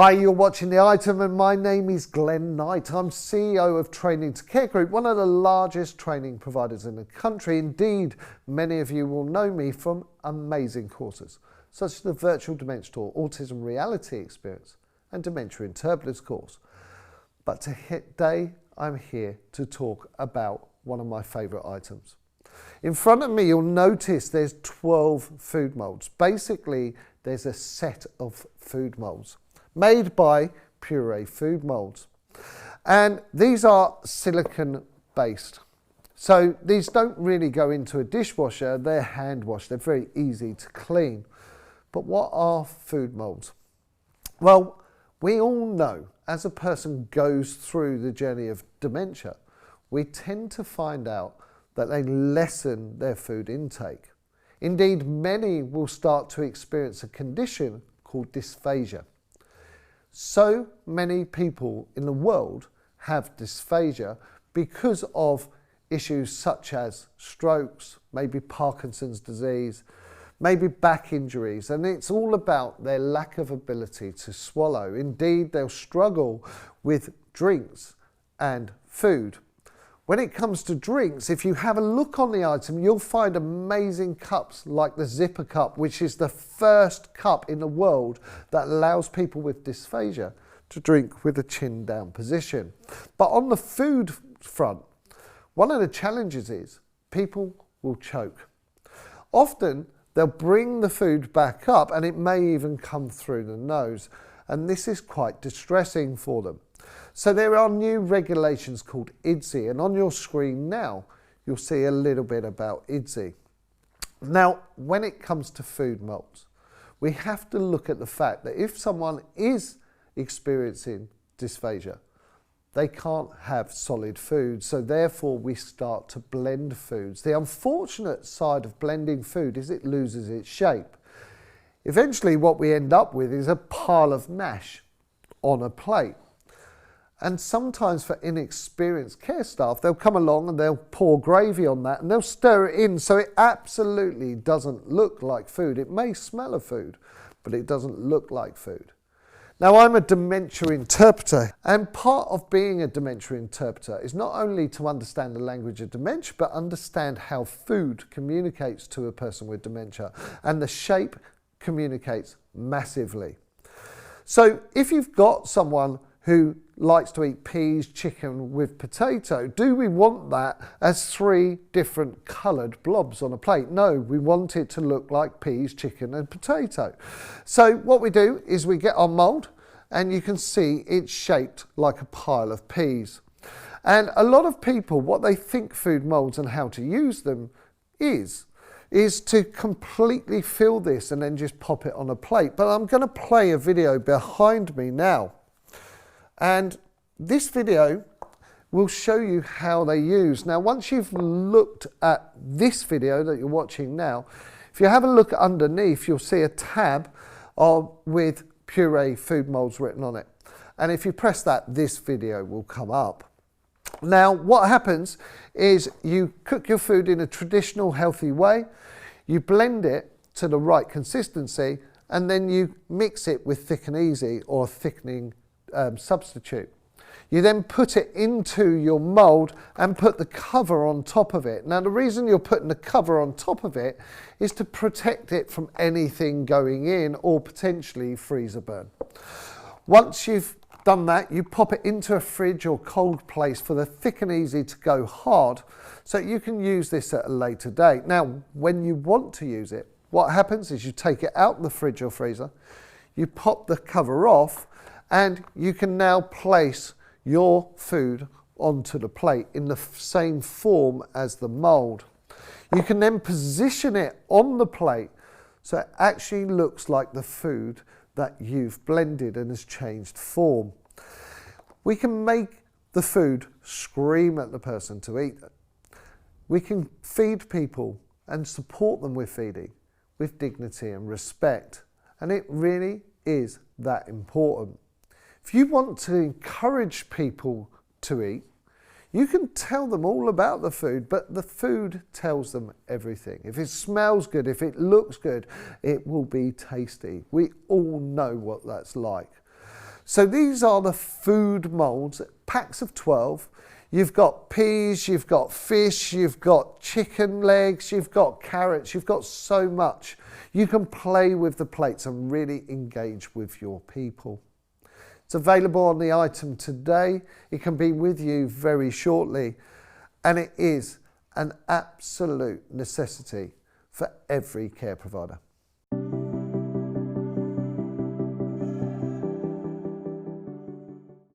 Hi, you're watching The Item and my name is Glenn Knight. I'm CEO of Training to Care Group, one of the largest training providers in the country. Indeed, many of you will know me from amazing courses, such as the Virtual Dementia Tour, Autism Reality Experience and Dementia Interpreters course. But today, I'm here to talk about one of my favourite items. In front of me, you'll notice there's 12 food molds. Basically, there's a set of food molds made by Puree Food Molds. And these are silicone based. So these don't really go into a dishwasher, they're hand washed, they're very easy to clean. But what are food molds? Well, we all know as a person goes through the journey of dementia, we tend to find out that they lessen their food intake. Indeed, many will start to experience a condition called dysphagia. So many people in the world have dysphagia because of issues such as strokes, maybe Parkinson's disease, maybe back injuries, and it's all about their lack of ability to swallow. Indeed, they'll struggle with drinks and food. When it comes to drinks, if you have a look on the item, you'll find amazing cups like the zipper cup, which is the first cup in the world that allows people with dysphagia to drink with a chin down position. But on the food front, one of the challenges is people will choke. Often they'll bring the food back up and it may even come through the nose, and this is quite distressing for them. So there are new regulations called IDSI, and on your screen now you'll see a little bit about IDSI. Now, when it comes to food molds, we have to look at the fact that if someone is experiencing dysphagia, they can't have solid food, so therefore we start to blend foods. The unfortunate side of blending food is it loses its shape. Eventually what we end up with is a pile of mash on a plate. And sometimes for inexperienced care staff, they'll come along and they'll pour gravy on that and they'll stir it in so it absolutely doesn't look like food. It may smell of food, but it doesn't look like food. Now, I'm a dementia interpreter, and part of being a dementia interpreter is not only to understand the language of dementia, but understand how food communicates to a person with dementia, and the shape communicates massively. So if you've got someone who likes to eat peas, chicken with potato, do we want that as 3 different coloured blobs on a plate? No, we want it to look like peas, chicken and potato. So what we do is we get our mould, and you can see it's shaped like a pile of peas. And a lot of people, what they think food moulds and how to use them is to completely fill this and then just pop it on a plate. But I'm going to play a video behind me now. And this video will show you how they use. Now, once you've looked at this video that you're watching now, if you have a look underneath, you'll see a tab with Puree Food Molds written on it. And if you press that, this video will come up. Now, what happens is you cook your food in a traditional, healthy way, you blend it to the right consistency, and then you mix it with Thick and Easy or thickening substitute. You then put it into your mould and put the cover on top of it. Now, the reason you're putting the cover on top of it is to protect it from anything going in or potentially freezer burn. Once you've done that, you pop it into a fridge or cold place for the Thick and Easy to go hard, so you can use this at a later date. Now, when you want to use it, what happens is you take it out of the fridge or freezer, you pop the cover off, and you can now place your food onto the plate in the same form as the mould. You can then position it on the plate so it actually looks like the food that you've blended and has changed form. We can make the food scream at the person to eat it. We can feed people and support them with feeding with dignity and respect, and it really is that important. If you want to encourage people to eat, you can tell them all about the food, but the food tells them everything. If it smells good, if it looks good, it will be tasty. We all know what that's like. So these are the food molds, packs of 12. You've got peas, you've got fish, you've got chicken legs, you've got carrots, you've got so much. You can play with the plates and really engage with your people. It's available on the item today. It can be with you very shortly. And it is an absolute necessity for every care provider.